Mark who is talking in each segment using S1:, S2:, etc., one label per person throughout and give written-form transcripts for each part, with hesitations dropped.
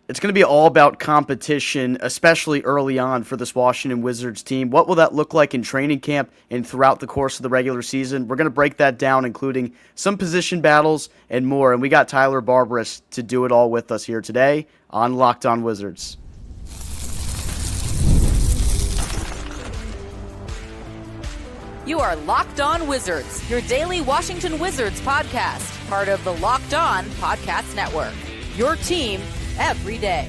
S1: It's going to be all about competition, especially early on for this Washington Wizards team. What will that look like in training camp and throughout the course of the regular season? We're going to break that down, including some position battles and more. And we got Tyler Barberis to do it all with us here today on Locked On Wizards.
S2: You are Locked On Wizards, your daily Washington Wizards podcast, part of the Locked On Podcast Network. Your team every day.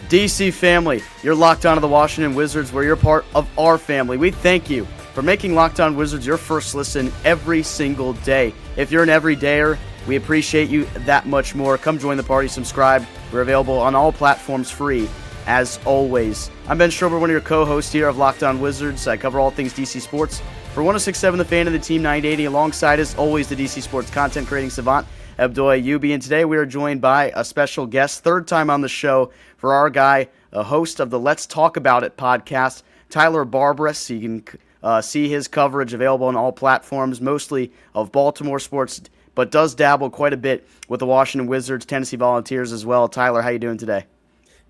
S1: DC family, you're locked on to the Washington Wizards, where you're part of our family. We thank you for making Locked On Wizards your first listen every single day. If you're an everydayer, we appreciate you that much more. Come join the party, subscribe. We're available on all platforms free, as always. I'm Ben Schrober, one of your co-hosts here of Locked On Wizards. I cover all things DC Sports for 106.7 The Fan and the Team 980. Alongside us, always the DC Sports content creating savant, Abdoy Yubi. And today we are joined by a special guest, third time on the show for our guy, a host of the Let's Talk About It podcast, Tyler Barberis. You can see his coverage available on all platforms, mostly of Baltimore sports, but does dabble quite a bit with the Washington Wizards, Tennessee Volunteers as well. Tyler, how you doing today?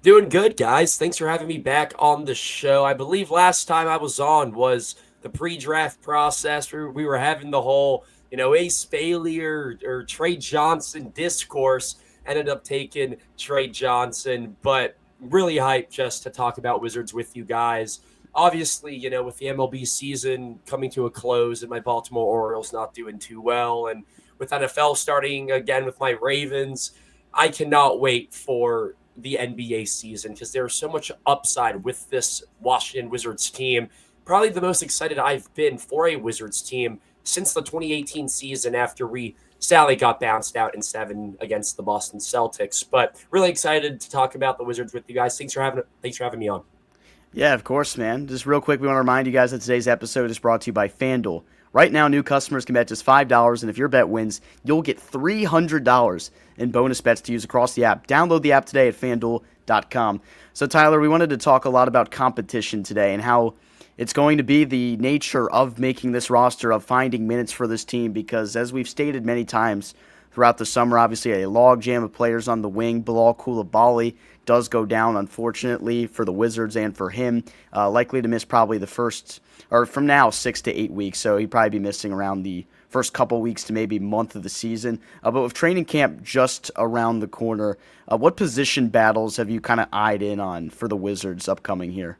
S3: Doing good, guys. Thanks for having me back on the show. I believe last time I was on was the pre-draft process. We were having the whole, Ace Bailey or Trey Johnson discourse. Ended up taking Trey Johnson, but really hyped just to talk about Wizards with you guys. Obviously, with the MLB season coming to a close and my Baltimore Orioles not doing too well, and with NFL starting again with my Ravens, I cannot wait for the NBA season because there's so much upside with this Washington Wizards team. Probably the most excited I've been for a Wizards team since the 2018 season after we sadly got bounced out in 7 against the Boston Celtics. But really excited to talk about the Wizards with you guys. Thanks for having me on.
S1: Yeah, of course, man. Just real quick, we want to remind you guys that today's episode is brought to you by FanDuel. Right now, new customers can bet just $5, and if your bet wins, you'll get $300 in bonus bets to use across the app. Download the app today at FanDuel.com. So, Tyler, we wanted to talk a lot about competition today and how it's going to be the nature of making this roster, of finding minutes for this team, because as we've stated many times throughout the summer, obviously a logjam of players on the wing. Bilal Coulibaly does go down, unfortunately, for the Wizards and for him. Likely to miss probably the first, or from now, 6 to 8 weeks. So he'd probably be missing around the first couple weeks to maybe month of the season. But with training camp just around the corner, what position battles have you kind of eyed in on for the Wizards upcoming here?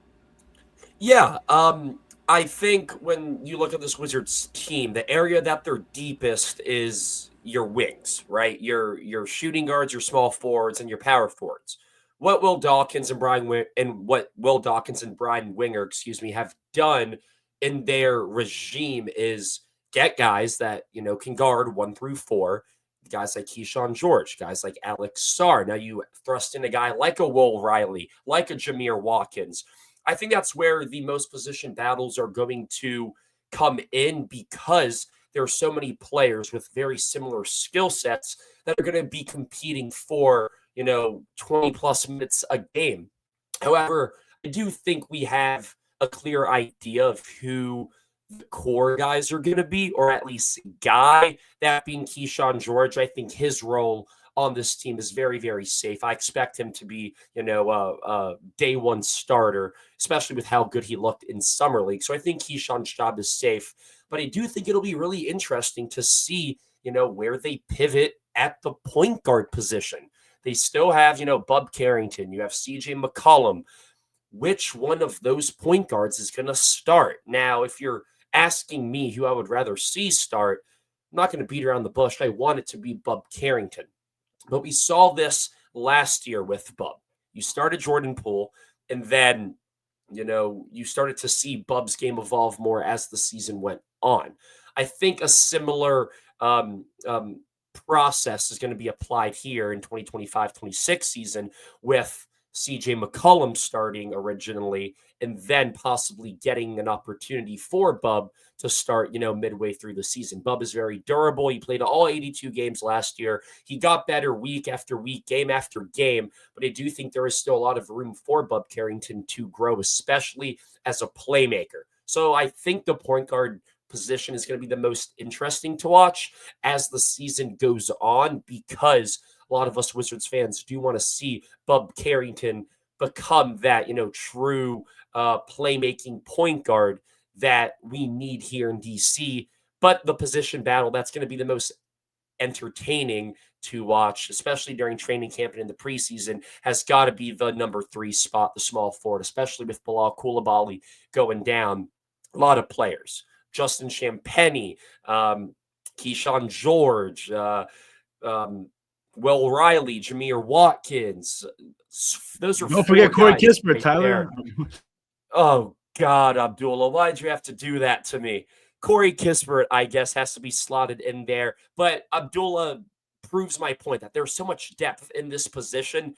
S3: Yeah, I think when you look at this Wizards team, the area that they're deepest is your wings, right? Your shooting guards, your small forwards, and your power forwards. What Will Dawkins and Brian Winger, have done in their regime is get guys that can guard 1 through 4, guys like Keyshawn George, guys like Alex Sarr. Now you thrust in a guy like a Will Riley, like a Jameer Watkins. I think that's where the most position battles are going to come in because there are so many players with very similar skill sets that are going to be competing for 20 plus minutes a game. However, I do think we have a clear idea of who the core guys are going to be, or at least guy, that being Keyshawn George. I think his role on this team is very, very safe. I expect him to be, a day one starter, especially with how good he looked in Summer League. So I think Keyshawn's job is safe. But I do think it'll be really interesting to see, where they pivot at the point guard position. They still have, Bub Carrington. You have CJ McCollum. Which one of those point guards is going to start? Now, if you're asking me who I would rather see start, I'm not going to beat around the bush. I want it to be Bub Carrington. But we saw this last year with Bub. You started Jordan Poole, and then, you started to see Bub's game evolve more as the season went on. I think a similar process is going to be applied here in 2025-26 season with CJ McCollum starting originally and then possibly getting an opportunity for Bub to start, midway through the season. Bub is very durable. He played all 82 games last year. He got better week after week, game after game, but I do think there is still a lot of room for Bub Carrington to grow, especially as a playmaker. So I think the point guard position is going to be the most interesting to watch as the season goes on, because a lot of us Wizards fans do want to see Bub Carrington become that, true playmaking point guard that we need here in DC. But the position battle, that's going to be the most entertaining to watch, especially during training camp and in the preseason, has got to be the number 3 spot, the small forward, especially with Bilal Coulibaly going down. A lot of players, Justin Champenie, Keyshawn George, Will Riley, Jameer Watkins. Those are
S4: Don't
S3: 4
S4: forget Corey
S3: guys
S4: Kispert,
S3: right
S4: Tyler.
S3: there. Oh, God, Abdullah, why'd you have to do that to me? Corey Kispert, I guess, has to be slotted in there. But Abdullah proves my point that there's so much depth in this position.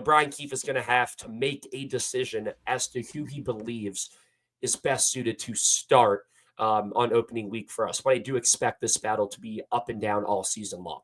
S3: Brian Keefe is going to have to make a decision as to who he believes is best suited to start on opening week for us. But I do expect this battle to be up and down all season long.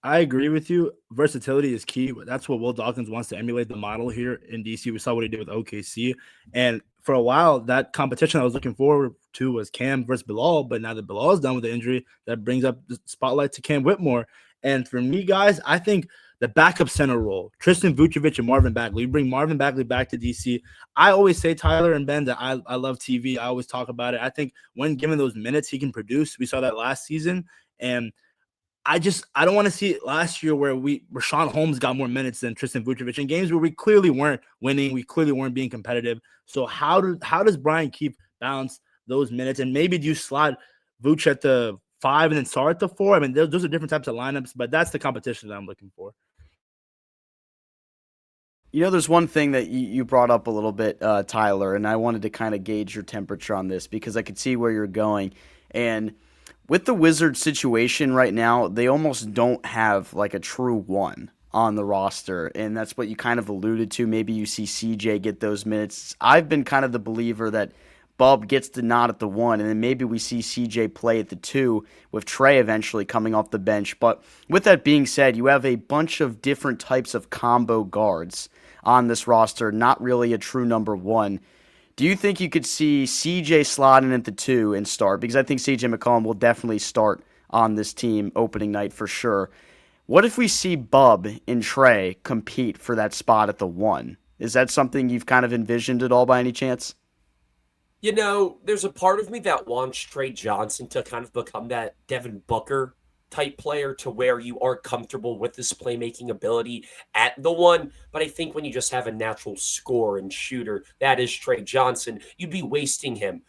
S4: I agree with you. Versatility is key. That's what Will Dawkins wants to emulate the model here in DC. We saw what he did with OKC. And for a while, that competition I was looking forward to was Cam versus Bilal. But now that Bilal is done with the injury, that brings up the spotlight to Cam Whitmore. And for me, guys, I think the backup center role, Tristan Vucevic and Marvin Bagley. You bring Marvin Bagley back to DC. I always say, Tyler and Ben, that I love TV. I always talk about it. I think when given those minutes, he can produce. We saw that last season. And I don't want to see it last year where Rashawn Holmes got more minutes than Tristan Vucevic in games where we clearly weren't winning. We clearly weren't being competitive. So how does Brian Keefe balance those minutes? And maybe do you slot Vuce at the 5 and then Sarr at the 4? I mean, those are different types of lineups, but that's the competition that I'm looking for.
S1: There's one thing that you brought up a little bit, Tyler, and I wanted to kind of gauge your temperature on this because I could see where you're going. And with the Wizards situation right now, they almost don't have like a true one on the roster, and that's what you kind of alluded to. Maybe you see CJ get those minutes. I've been kind of the believer that Bub gets the nod at the 1, and then maybe we see CJ play at the 2 with Trey eventually coming off the bench. But with that being said, you have a bunch of different types of combo guards on this roster, not really a true number 1. Do you think you could see CJ slot in at the 2 and start? Because I think CJ McCollum will definitely start on this team opening night for sure. What if we see Bub and Trey compete for that spot at the 1? Is that something you've kind of envisioned at all by any chance?
S3: There's a part of me that wants Trey Johnson to kind of become that Devin Booker type player to where you are comfortable with this playmaking ability at the 1. But I think when you just have a natural scorer and shooter, that is Trey Johnson, you'd be wasting him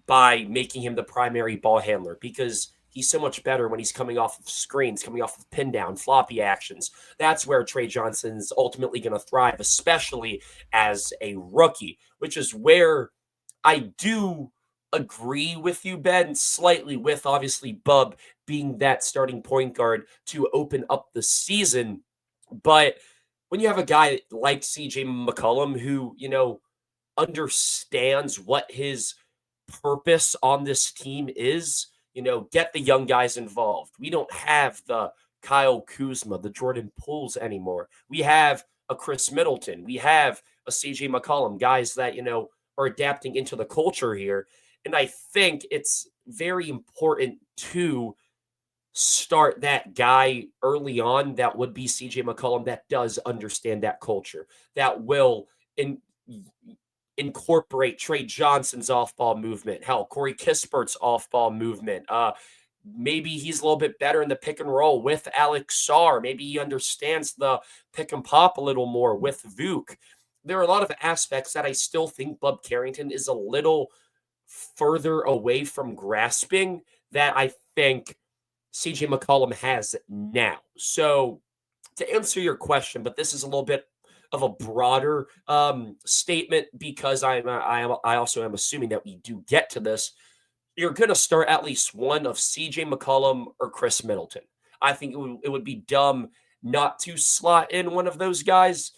S3: by making him the primary ball handler because he's so much better when he's coming off of screens, coming off of pin down, floppy actions. That's where Trey Johnson's ultimately going to thrive, especially as a rookie, which is where I do agree with you, Ben, slightly with obviously Bub being that starting point guard to open up the season. But when you have a guy like CJ McCollum who, understands what his purpose on this team is, get the young guys involved. We don't have the Kyle Kuzma, the Jordan Pooles anymore. We have a Chris Middleton. We have a CJ McCollum, guys that, are adapting into the culture here. And I think it's very important to start that guy early on that would be CJ McCollum that does understand that culture, that will incorporate Trey Johnson's off-ball movement, hell, Corey Kispert's off-ball movement. Maybe he's a little bit better in the pick and roll with Alex Sarr. Maybe he understands the pick and pop a little more with Vuk. There are a lot of aspects that I still think Bub Carrington is a little further away from grasping that I think CJ McCollum has now. So to answer your question, but this is a little bit of a broader statement because I also am assuming that we do get to this. You're going to start at least one of CJ McCollum or Chris Middleton. I think it would be dumb not to slot in one of those guys,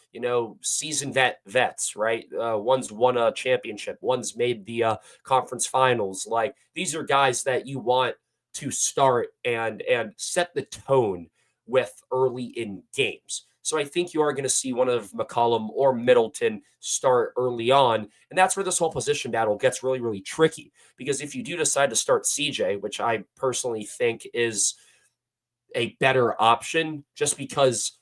S3: seasoned vets, right? One's won a championship. One's made the conference finals. Like, these are guys that you want to start and set the tone with early in games. So I think you are going to see one of McCollum or Middleton start early on. And that's where this whole position battle gets really, really tricky. Because if you do decide to start CJ, which I personally think is a better option, just because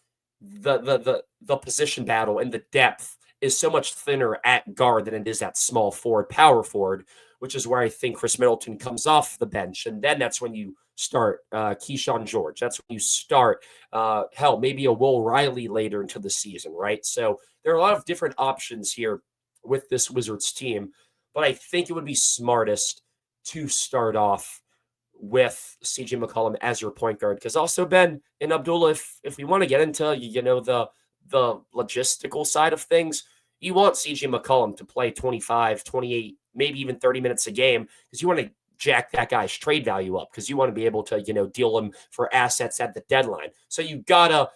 S3: the position battle and the depth is so much thinner at guard than it is at small forward, power forward, which is where I think Chris Middleton comes off the bench. And then that's when you start Keyshawn George. That's when you start, maybe a Will Riley later into the season, right? So there are a lot of different options here with this Wizards team, but I think it would be smartest to start off with CJ McCollum as your point guard. Because also, Ben and Abdullah, if we want to get into, the logistical side of things, you want CJ McCollum to play 25, 28, maybe even 30 minutes a game, because you want to jack that guy's trade value up, because you want to be able to, deal him for assets at the deadline. So you gotta,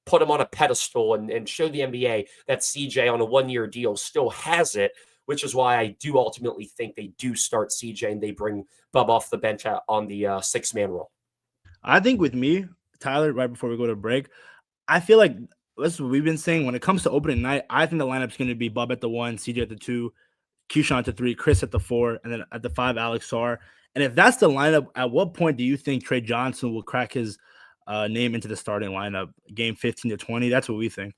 S3: put him on a pedestal and show the NBA that CJ on a 1-year deal still has it, which is why I do ultimately think they do start CJ and they bring Bub off the bench on the 6-man role.
S4: I think with me, Tyler, right before we go to break, I feel like that's what we've been saying. When it comes to opening night, I think the lineup's going to be Bub at the 1, CJ at the 2, Keyshawn at the 3, Chris at the 4, and then at the 5, Alex Sarr. And if that's the lineup, at what point do you think Trey Johnson will crack his name into the starting lineup? Game 15 to 20? That's what we think.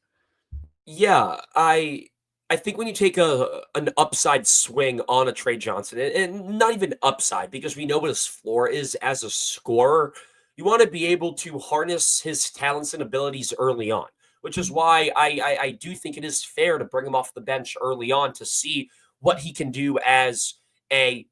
S3: Yeah, I think when you take an upside swing on a Trey Johnson, and not even upside, because we know what his floor is as a scorer, you want to be able to harness his talents and abilities early on, which is why I do think it is fair to bring him off the bench early on to see what he can do as a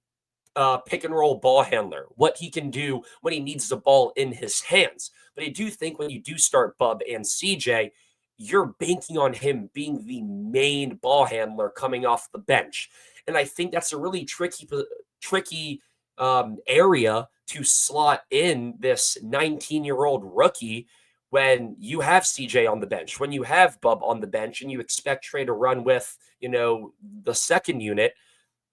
S3: pick and roll ball handler, what he can do when he needs the ball in his hands. But I do think when you do start Bub and CJ, you're banking on him being the main ball handler coming off the bench. And I think that's a really tricky area to slot in this 19-year-old rookie when you have CJ on the bench, when you have Bub on the bench, and you expect Trey to run with, the second unit.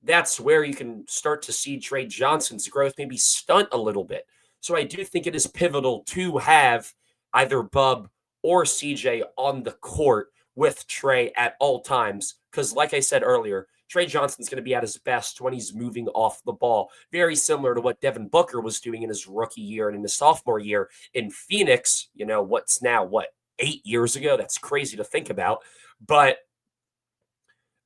S3: That's where you can start to see Trey Johnson's growth maybe stunt a little bit. So I do think it is pivotal to have either Bub or CJ on the court with Trey at all times. Because like I said earlier, Trey Johnson's going to be at his best when he's moving off the ball. Very similar to what Devin Booker was doing in his rookie year and in his sophomore year in Phoenix, what's now, 8 years ago? That's crazy to think about. But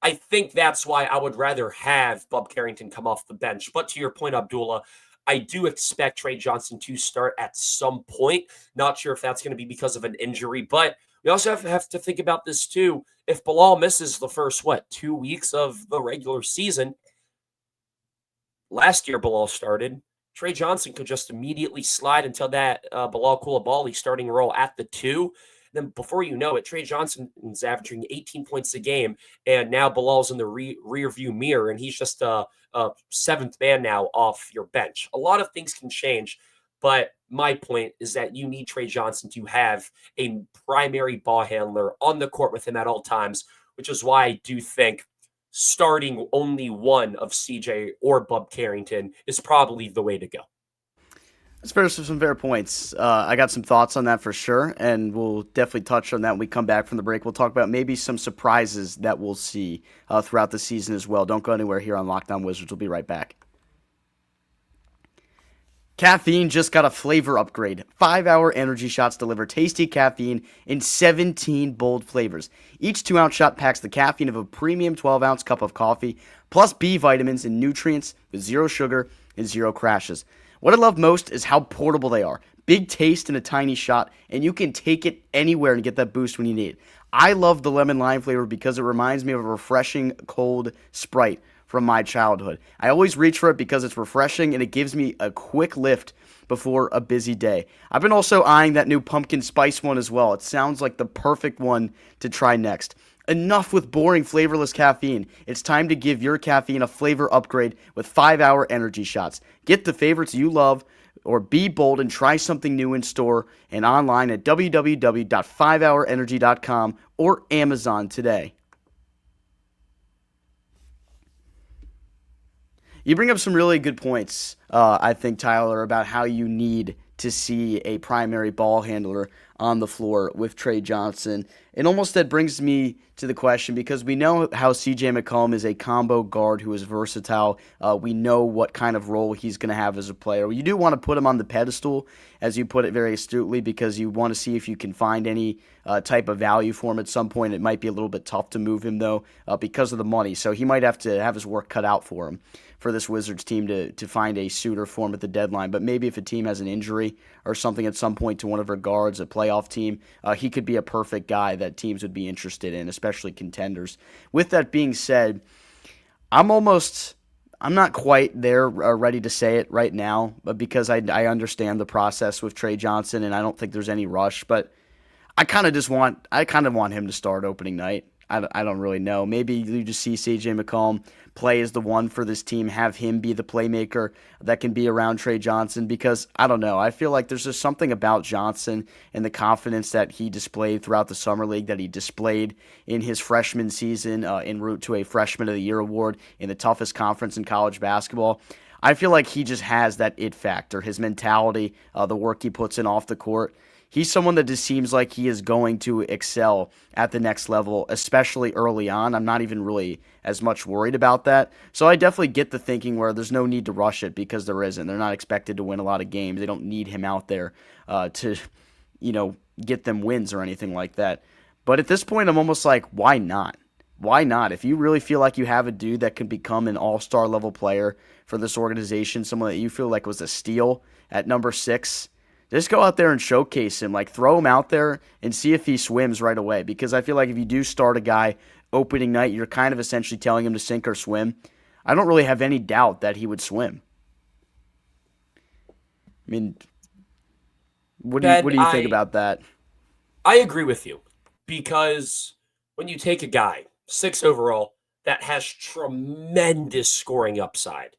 S3: I think that's why I would rather have Bub Carrington come off the bench. But to your point, Abdullah, I do expect Trey Johnson to start at some point. Not sure if that's going to be because of an injury, but we also have to think about this too. If Bilal misses the first, 2 weeks of the regular season, last year Bilal started, Trey Johnson could just immediately slide into that Bilal Coulibaly starting role at the 2. Then before you know it, Trey Johnson is averaging 18 points a game, and now Bilal's in the rear view mirror, and he's just a 7th man now off your bench. A lot of things can change, but my point is that you need Trey Johnson to have a primary ball handler on the court with him at all times, which is why I do think starting only one of CJ or Bub Carrington is probably the way to go.
S1: That's some fair points. I got some thoughts on that for sure, and we'll definitely touch on that when we come back from the break. We'll talk about maybe some surprises that we'll see throughout the season as well. Don't go anywhere here on Locked On Wizards. We'll be right back. Caffeine just got a flavor upgrade. 5-hour energy shots deliver tasty caffeine in 17 bold flavors. Each 2-ounce shot packs the caffeine of a premium 12-ounce cup of coffee, plus B vitamins and nutrients with 0 sugar and 0 crashes. What I love most is how portable they are. Big taste in a tiny shot, and you can take it anywhere and get that boost when you need it. I love the lemon lime flavor because it reminds me of a refreshing cold Sprite from my childhood. I always reach for it because it's refreshing and it gives me a quick lift before a busy day. I've been also eyeing that new pumpkin spice one as well. It sounds like the perfect one to try next. Enough with boring, flavorless caffeine. It's time to give your caffeine a flavor upgrade with 5-hour energy shots. Get the favorites you love or be bold and try something new in store and online at www.5hourenergy.com or Amazon today. You bring up some really good points, I think, Tyler, about how you need to see a primary ball handler on the floor with Trey Johnson. And almost that brings me to the question, because we know how CJ McCollum is a combo guard who is versatile. We know what kind of role he's going to have as a player. You do want to put him on the pedestal, as you put it very astutely, because you want to see if you can find any type of value for him at some point. It might be a little bit tough to move him, though, because of the money. So he might have to have his work cut out for him, for this Wizards team to find a suitor for him at the deadline. But maybe if a team has an injury or something at some point to one of their guards, a playoff team, he could be a perfect guy that teams would be interested in, especially contenders. With that being said, I'm not quite there ready to say it right now, but because I understand the process with Trey Johnson, and I don't think there's any rush, but I kind of want him to start opening night. I don't really know. Maybe you just see CJ McCollum play as the one for this team, have him be the playmaker that can be around Trey Johnson, because I don't know. I feel like there's just something about Johnson and the confidence that he displayed throughout the Summer League, that he displayed in his freshman season en route to a Freshman of the Year award in the toughest conference in college basketball. I feel like he just has that it factor, his mentality, the work he puts in off the court. He's someone that just seems like he is going to excel at the next level, especially early on. I'm not even really as much worried about that. So I definitely get the thinking where there's no need to rush it, because there isn't. They're not expected to win a lot of games. They don't need him out there to, get them wins or anything like that. But at this point, I'm almost like, why not? Why not? If you really feel like you have a dude that can become an all-star level player for this organization, someone that you feel like was a steal at number 6, just go out there and showcase him. Like, throw him out there and see if he swims right away. Because I feel like if you do start a guy opening night, you're kind of essentially telling him to sink or swim. I don't really have any doubt that he would swim. I mean, what do you think about that?
S3: I agree with you, because when you take a guy, 6 overall, that has tremendous scoring upside,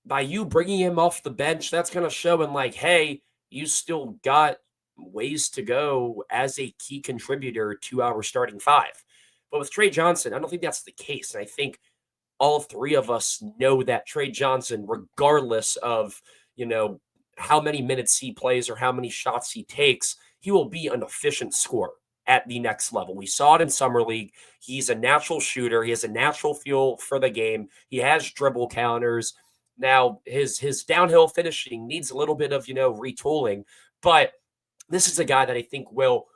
S3: by you bringing him off the bench, that's going to show in like, hey, you still got ways to go as a key contributor to our starting 5. But with Trey Johnson, I don't think that's the case. And I think all 3 of us know that Trey Johnson, regardless of, how many minutes he plays or how many shots he takes, he will be an efficient scorer at the next level. We saw it in Summer League. He's a natural shooter. He has a natural feel for the game. He has dribble counters. Now, his downhill finishing needs a little bit of, retooling, but this is a guy that I think will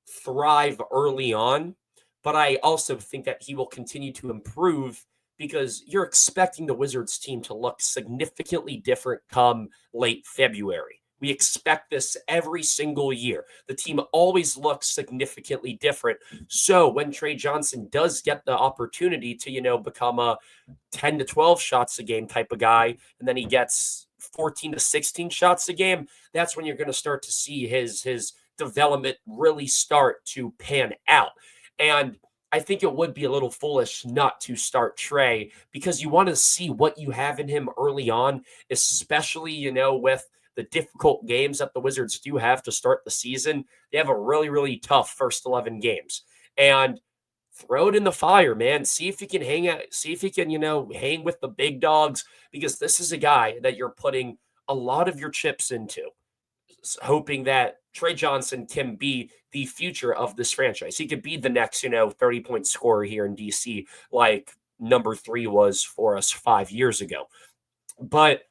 S3: thrive early on. But I also think that he will continue to improve, because you're expecting the Wizards team to look significantly different come late February. We expect this every single year. The team always looks significantly different. So when Trey Johnson does get the opportunity to, become a 10 to 12 shots a game type of guy, and then he gets 14 to 16 shots a game, that's when you're going to start to see his development really start to pan out. And I think it would be a little foolish not to start Trey, because you want to see what you have in him early on, especially, with the difficult games that the Wizards do have to start the season. They have a really, really tough first 11 games. And throw it in the fire, man. See if you can hang with the big dogs, because this is a guy that you're putting a lot of your chips into, hoping that Trey Johnson can be the future of this franchise. He could be the next, 30-point scorer here in DC, like number 3 was for us 5 years ago. But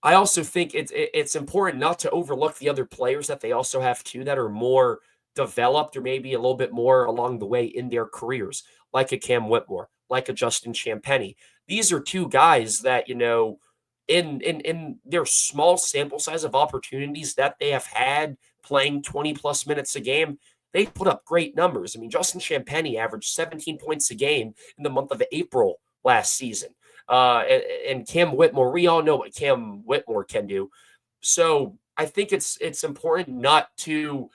S3: I also think it's important not to overlook the other players that they also have too, that are more developed or maybe a little bit more along the way in their careers, like a Cam Whitmore, like a Justin Champenie. These are 2 guys that, in their small sample size of opportunities that they have had playing 20 plus minutes a game, they put up great numbers. I mean, Justin Champenie averaged 17 points a game in the month of April last season. And Cam Whitmore, we all know what Cam Whitmore can do. So I think it's important not to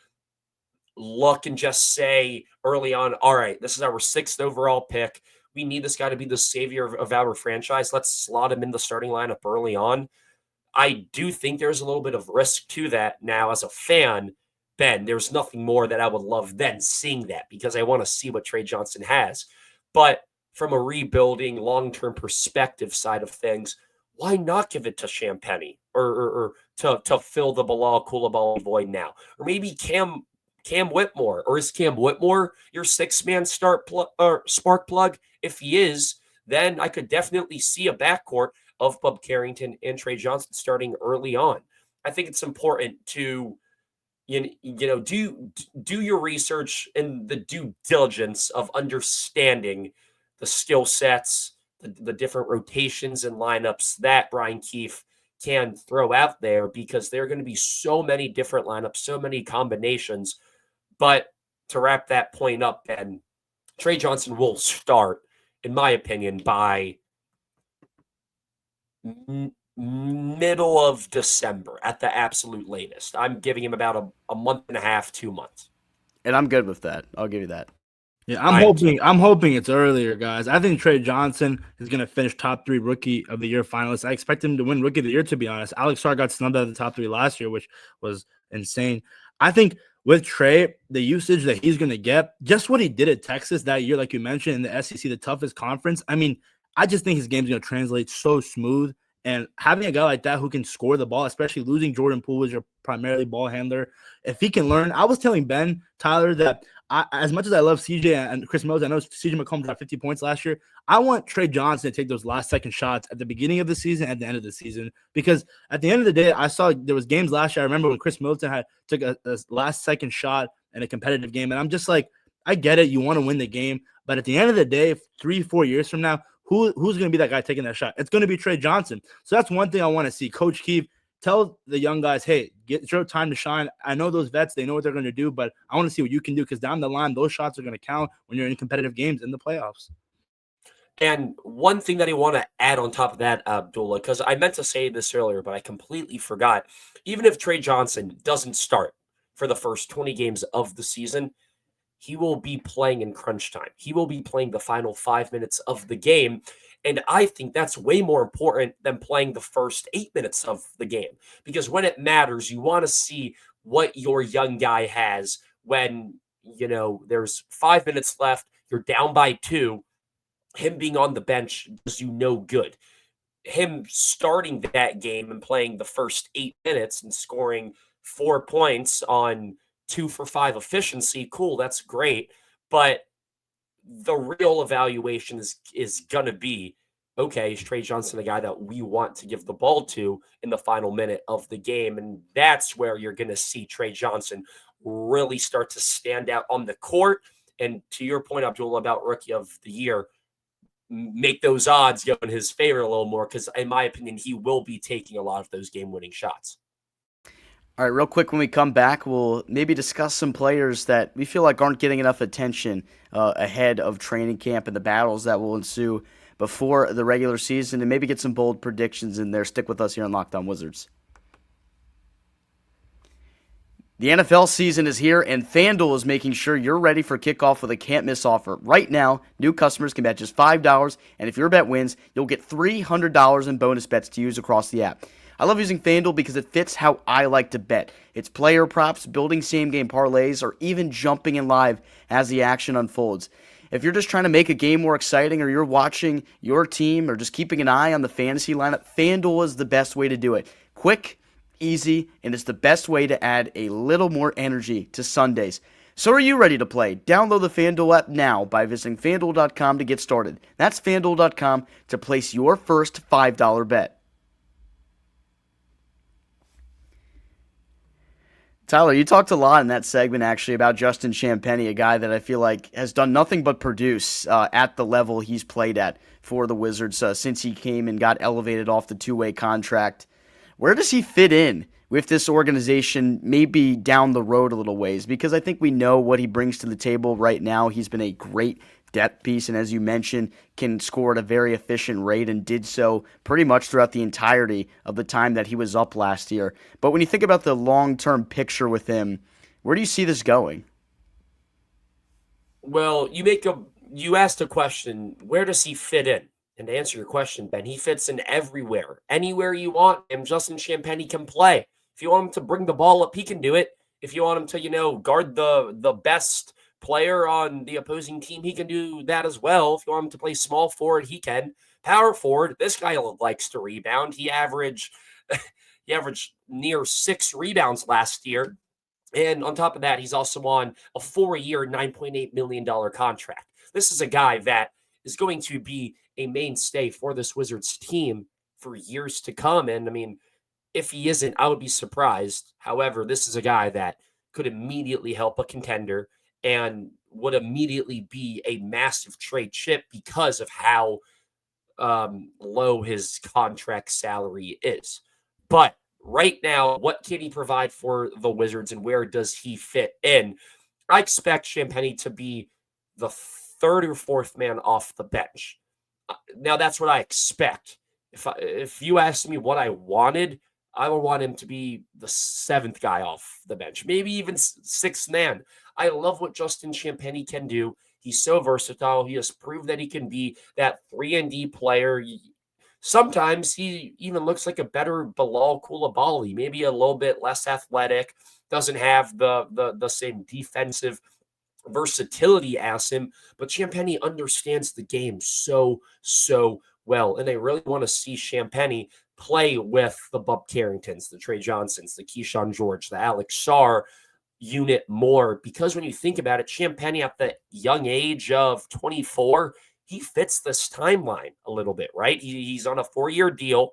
S3: look and just say early on, all right, this is our 6th overall pick. We need this guy to be the savior of our franchise. Let's slot him in the starting lineup early on. I do think there's a little bit of risk to that. Now, as a fan, Ben, there's nothing more that I would love than seeing that, because I want to see what Trey Johnson has. But from a rebuilding long-term perspective side of things, why not give it to Champenie or to fill the Bilal Coulibaly void now. Or maybe Cam Whitmore, or is Cam Whitmore your six-man spark plug? If he is, then I could definitely see a backcourt of Bub Carrington and Trey Johnson starting early on. I think it's important to do your research and the due diligence of understanding the skill sets, the different rotations and lineups that Brian Keefe can throw out there, because there are going to be so many different lineups, so many combinations. But to wrap that point up, Ben, Trey Johnson will start, in my opinion, by middle of December at the absolute latest. I'm giving him about a month and a half, 2 months.
S1: And I'm good with that. I'll give you that.
S4: Yeah, I'm hoping it's earlier, guys. I think Trey Johnson is going to finish top 3 Rookie of the Year finalist. I expect him to win Rookie of the Year, to be honest. Alex Sarr got snubbed out of the top 3 last year, which was insane. I think with Trey, the usage that he's going to get, just what he did at Texas that year, like you mentioned, in the SEC, the toughest conference. I mean, I just think his game's going to translate so smooth. And having a guy like that who can score the ball, especially losing Jordan Poole as your primarily ball handler, if he can learn. I was telling Ben, Tyler, that as much as I love CJ and Chris Mills, I know CJ McCollum dropped 50 points last year. I want Trey Johnson to take those last-second shots at the beginning of the season, at the end of the season, because at the end of the day, I saw there was games last year. I remember when Chris Middleton took a last-second shot in a competitive game, and I'm just like, I get it. You want to win the game, but at the end of the day, 3-4 years from now, who's going to be that guy taking that shot? It's going to be Trey Johnson. So that's one thing I want to see. Coach Keefe, tell the young guys, hey, get your time to shine. I know those vets, they know what they're going to do, but I want to see what you can do, because down the line, those shots are going to count when you're in competitive games in the playoffs.
S3: And one thing that I want to add on top of that, Abdullah, because I meant to say this earlier, but I completely forgot. Even if Trey Johnson doesn't start for the first 20 games of the season, he will be playing in crunch time. He will be playing the final 5 minutes of the game. And I think that's way more important than playing the first 8 minutes of the game. Because when it matters, you want to see what your young guy has when, there's 5 minutes left, you're down by 2. Him being on the bench does you no good. Him starting that game and playing the first 8 minutes and scoring 4 points on 2 for 5 efficiency, cool, that's great. But the real evaluation is going to be, okay, is Trey Johnson the guy that we want to give the ball to in the final minute of the game? And that's where you're going to see Trey Johnson really start to stand out on the court. And to your point, Abdullah, about Rookie of the Year, make those odds go in his favor a little more, because in my opinion, he will be taking a lot of those game-winning shots.
S1: All right, real quick, when we come back, we'll maybe discuss some players that we feel like aren't getting enough attention ahead of training camp and the battles that will ensue before the regular season, and maybe get some bold predictions in there. Stick with us here on Locked On Wizards. The NFL season is here, and FanDuel is making sure you're ready for kickoff with a can't-miss offer. Right now, new customers can bet just $5, and if your bet wins, you'll get $300 in bonus bets to use across the app. I love using FanDuel because it fits how I like to bet. It's player props, building same-game parlays, or even jumping in live as the action unfolds. If you're just trying to make a game more exciting, or you're watching your team, or just keeping an eye on the fantasy lineup, FanDuel is the best way to do it. Quick, easy, and it's the best way to add a little more energy to Sundays. So are you ready to play? Download the FanDuel app now by visiting FanDuel.com to get started. That's FanDuel.com to place your first $5 bet. Tyler, you talked a lot in that segment actually about Justin Champenie, a guy that I feel like has done nothing but produce at the level he's played at for the Wizards since he came and got elevated off the two-way contract. Where does he fit in with this organization, maybe down the road a little ways? Because I think we know what he brings to the table right now. He's been a great depth piece, and as you mentioned, can score at a very efficient rate and did so pretty much throughout the entirety of the time that he was up last year. But when you think about the long-term picture with him, where do you see this going?
S3: Well, you asked a question, where does he fit in? And to answer your question, Ben, he fits in everywhere. Anywhere you want him, Justin Champenie can play. If you want him to bring the ball up, he can do it. If you want him to, guard the best player on the opposing team, he can do that as well. If you want him to play small forward, he can. Power forward, this guy likes to rebound. He averaged He averaged near 6 rebounds last year. And on top of that, he's also on a 4-year, $9.8 million contract. This is a guy that is going to be a mainstay for this Wizards team for years to come. And I mean, if he isn't, I would be surprised. However, this is a guy that could immediately help a contender and would immediately be a massive trade chip because of how low his contract salary is. But right now, what can he provide for the Wizards and where does he fit in? I expect Champenie to be the third or fourth man off the bench. Now, that's what I expect. If you ask me what I wanted, I would want him to be the seventh guy off the bench, maybe even sixth man. I love what Justin Champenie can do. He's so versatile. He has proved that he can be that 3-and-D player. Sometimes he even looks like a better Bilal Coulibaly, maybe a little bit less athletic, doesn't have the same defensive versatility as him, but Champenie understands the game so well. And I really want to see Champenie play with the Bub Carringtons, the Trey Johnsons, the Keyshawn George, the Alex Sarr unit more, because when you think about it, Champenie at the young age of 24, he fits this timeline a little bit, right? He's on a 4-year deal.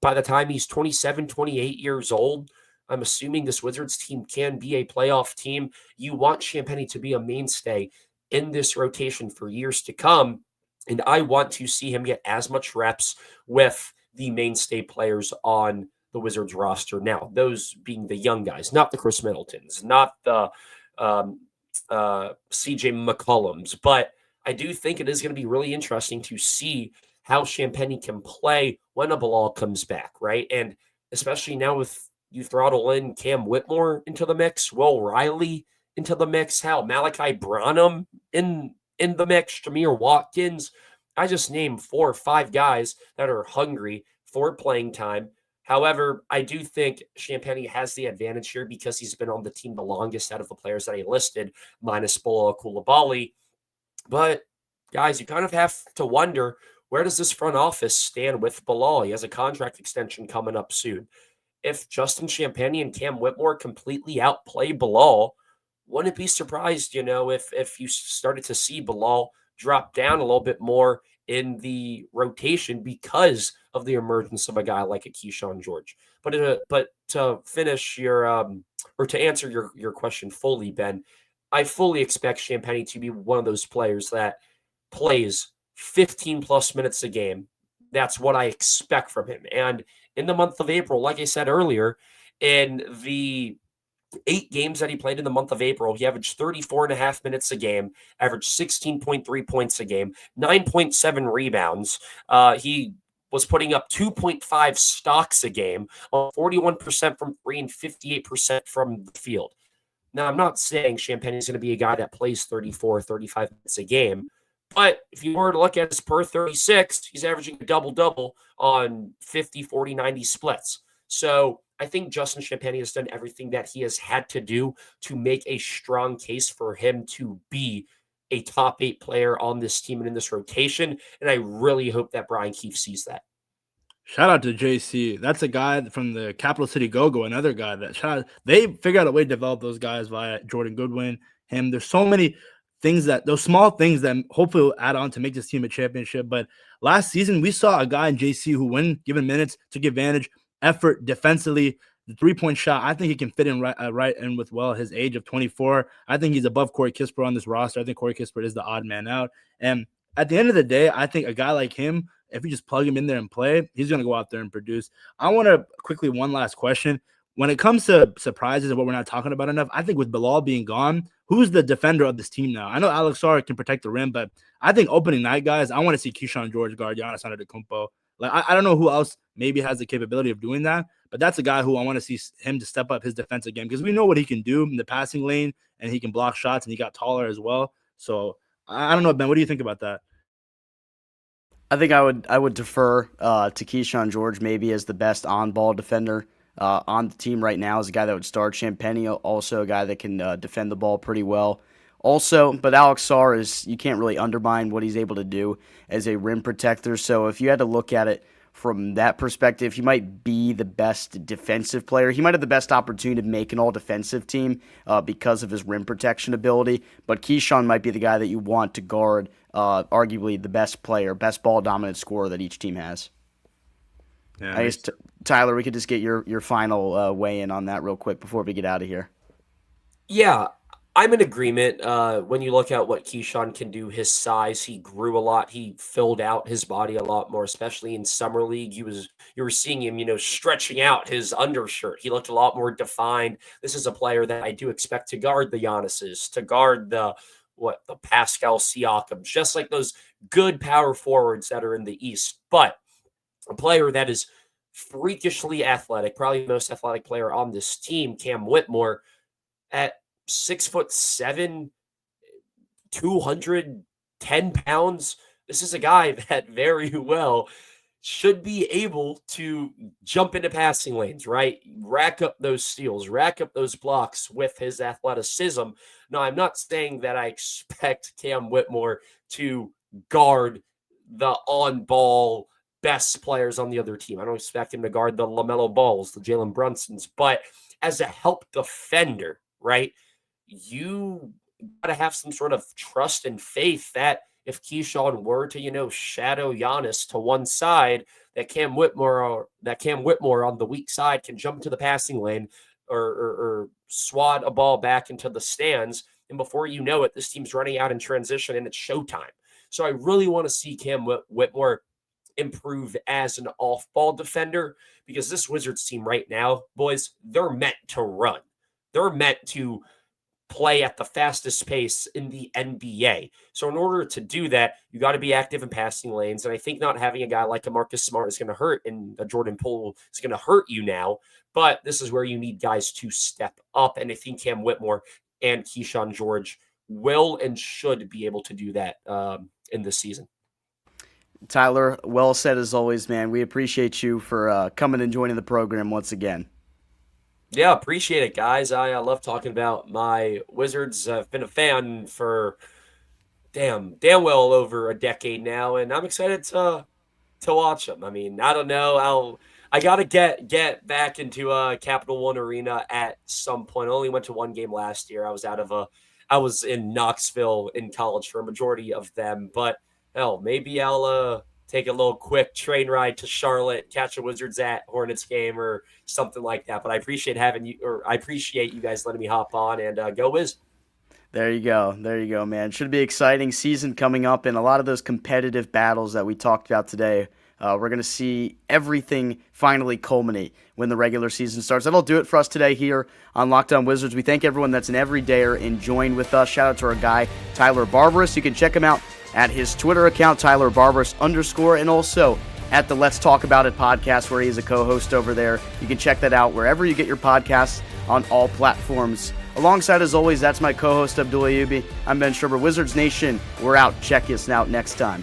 S3: By the time he's 27, 28 years old, I'm assuming this Wizards team can be a playoff team. You want Champenie to be a mainstay in this rotation for years to come. And I want to see him get as much reps with the mainstay players on the Wizards roster now, those being the young guys, not the Chris Middletons, not the CJ McCollums. But I do think it is going to be really interesting to see how Champenie can play when a Bilal comes back, right? And especially now with you throttle in Cam Whitmore into the mix, Will Riley into the mix, how Malachi Branham in the mix, Jameer Watkins. I just named 4 or 5 guys that are hungry for playing time. However, I do think Champenie has the advantage here because he's been on the team the longest out of the players that I listed, minus Bilal Coulibaly. But, guys, you kind of have to wonder, where does this front office stand with Bilal? He has a contract extension coming up soon. If Justin Champenie and Cam Whitmore completely outplay Bilal, wouldn't be surprised, if you started to see Bilal drop down a little bit more in the rotation because of the emergence of a guy like a Keyshawn George. But to finish or to answer your question fully, Ben, I fully expect Champenie to be one of those players that plays 15 plus minutes a game. That's what I expect from him. And in the month of April, like I said earlier, in the 8 games that he played in the month of April, he averaged 34.5 minutes a game, averaged 16.3 points a game, 9.7 rebounds. He was putting up 2.5 stocks a game, 41% from 3 and 58% from the field. Now, I'm not saying Champenie is going to be a guy that plays 34, 35 minutes a game, but if you were to look at his per 36, he's averaging a double-double on 50, 40, 90 splits. So I think Justin Champenie has done everything that he has had to do to make a strong case for him to be a top 8 player on this team and in this rotation. And I really hope that Brian Keefe sees that.
S4: Shout out to JC. That's a guy from the Capital City Go-Go, another guy they figured out a way to develop those guys via Jordan Goodwin, him. There's so many things those small things that hopefully will add on to make this team a championship. But last season, we saw a guy in JC who, when given minutes, took advantage, effort defensively, the 3-point shot. I think he can fit in right in with his age of 24. I think he's above Corey Kispert on this roster. I think Corey Kispert is the odd man out. And at the end of the day, I think a guy like him, if you just plug him in there and play, he's going to go out there and produce. I want to quickly, one last question. When it comes to surprises and what we're not talking about enough, I think with Bilal being gone, who's the defender of this team now? I know Alex Sarr can protect the rim, but I think opening night, guys, I want to see Keyshawn George guard Giannis Antetokounmpo. Like, I don't know who else maybe has the capability of doing that, but that's a guy who I want to see him to step up his defensive game, because we know what he can do in the passing lane, and he can block shots, and he got taller as well. So I don't know, Ben, what do you think about that?
S1: I think I would defer to Keyshawn George maybe as the best on-ball defender on the team right now, as a guy that would start. Champenie, also a guy that can defend the ball pretty well. Also, but Alex Sarr you can't really undermine what he's able to do as a rim protector. So if you had to look at it from that perspective. He might be the best defensive player. He might have the best opportunity to make an all-defensive team because of his rim protection ability. But Keyshawn might be the guy that you want to guard arguably the best player, best ball-dominant scorer that each team has.
S4: Yeah,
S1: I guess, Tyler, we could just get your final weigh-in on that real quick before we get out of here.
S3: Yeah, I'm in agreement. When you look at what Keyshawn can do, his size, he grew a lot. He filled out his body a lot more, especially in summer league. You were seeing him, stretching out his undershirt. He looked a lot more defined. This is a player that I do expect to guard the Giannis's, to guard the Pascal Siakams, just like those good power forwards that are in the East. But a player that is freakishly athletic, probably the most athletic player on this team, Cam Whitmore, at 6'7", 210 pounds. This is a guy that very well should be able to jump into passing lanes, right? Rack up those steals, rack up those blocks with his athleticism. Now, I'm not saying that I expect Cam Whitmore to guard the on-ball best players on the other team. I don't expect him to guard the LaMelo Balls, the Jalen Brunsons, but as a help defender, right, you got to have some sort of trust and faith that if Keyshawn were to, shadow Giannis to one side, that Cam Whitmore on the weak side can jump into the passing lane or swat a ball back into the stands. And before you know it, this team's running out in transition and it's showtime. So I really want to see Cam Whitmore improve as an off-ball defender, because this Wizards team right now, boys, they're meant to run. They're meant to play at the fastest pace in the NBA. So in order to do that, you got to be active in passing lanes. And I think not having a guy like a Marcus Smart is going to hurt, and a Jordan Poole is going to hurt you now. But this is where you need guys to step up. And I think Cam Whitmore and Keyshawn George will and should be able to do that in this season.
S1: Tyler, well said as always, man. We appreciate you for coming and joining the program once again.
S3: Yeah, appreciate it, guys. I love talking about my Wizards. I've been a fan for damn well over a decade now, and I'm excited to watch them. I mean, I don't know. I gotta get back into Capital One Arena at some point. I only went to one game last year. I was in Knoxville in college for a majority of them, but hell, maybe I'll take a little quick train ride to Charlotte, catch a Wizards at Hornets game or something like that. But I appreciate you guys letting me hop on and go Wiz.
S1: There you go, man. Should be exciting season coming up, and a lot of those competitive battles that we talked about today. We're going to see everything finally culminate when the regular season starts. That'll do it for us today here on Locked On Wizards. We thank everyone that's an everydayer and joined with us. Shout out to our guy, Tyler Barberis. You can check him out at his Twitter account, Tyler Barberis _, and also at the Let's Talk About It podcast, where he's a co-host over there. You can check that out wherever you get your podcasts on all platforms. Alongside, as always, that's my co-host, Abdul Ayubi. I'm Ben Schreiber. Wizards Nation, we're out. Check us out next time.